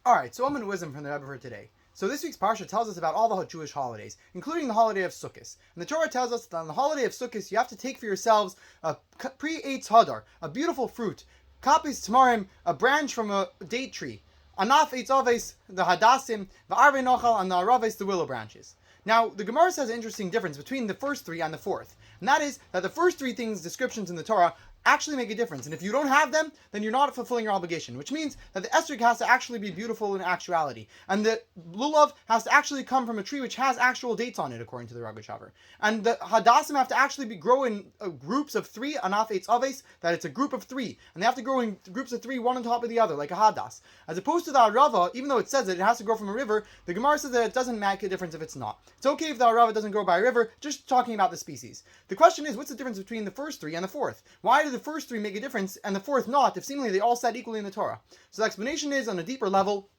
Alright, so I'm in wisdom from the Rebbe for today. So this week's parsha tells us about all the Jewish holidays, including the holiday of Sukkot. And the Torah tells us that on the holiday of Sukkot, you have to take for yourselves a pre-Eitz Hadar, a beautiful fruit, kapis tamarim, a branch from a date tree, anaf Eitz Aves, the hadassim, the arve nochal, and the araves, the willow branches. Now, the Gemara says an interesting difference between the first three and the fourth. And that is that the first three things, descriptions in the Torah, actually make a difference. And if you don't have them, then you're not fulfilling your obligation, which means that the esrog has to actually be beautiful in actuality. And the lulav has to actually come from a tree which has actual dates on it, according to the Rogachover. And the hadassim have to actually grow in groups of three, anaf eitz aves, that it's a group of three. And they have to grow in groups of three, one on top of the other, like a hadas. As opposed to the arava, even though it says that it has to grow from a river, the Gemara says that it doesn't make a difference if it's not. It's okay if the arava doesn't grow by a river, just talking about the species. The question is, what's the difference between the first three and the fourth? Why do the first three make a difference and the fourth not, if seemingly they all said equally in the Torah? So the explanation is, on a deeper level,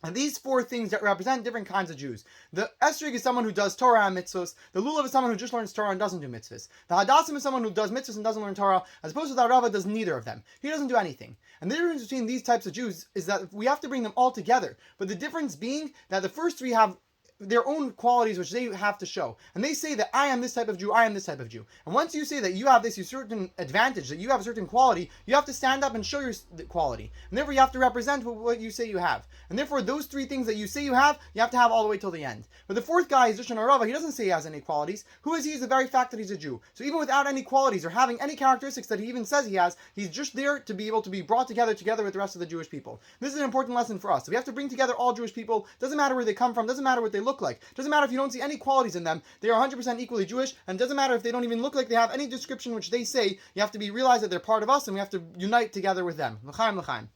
and these four things that represent different kinds of Jews. The esrog is someone who does Torah and mitzvahs. The lulav is someone who just learns Torah and doesn't do mitzvahs. The hadassim is someone who does mitzvahs and doesn't learn Torah, as opposed to the arava does neither of them. He doesn't do anything. And the difference between these types of Jews is that we have to bring them all together. But the difference being that the first three have their own qualities which they have to show. And they say that I am this type of Jew, I am this type of Jew. And once you say that you have this certain advantage, that you have a certain quality, you have to stand up and show your quality. And therefore you have to represent what you say you have. And therefore those three things that you say you have to have all the way till the end. But the fourth guy is just an arava. He doesn't say he has any qualities. Who is he? Is the very fact that he's a Jew. So even without any qualities or having any characteristics that he even says he has, he's just there to be able to be brought together with the rest of the Jewish people. This is an important lesson for us. So we have to bring together all Jewish people. Doesn't matter where they come from, doesn't matter what they look like. Doesn't matter if you don't see any qualities in them. They are 100% equally Jewish, and it doesn't matter if they don't even look like they have any description which they say. You have to realize that they're part of us, and we have to unite together with them. L'chaim, l'chaim.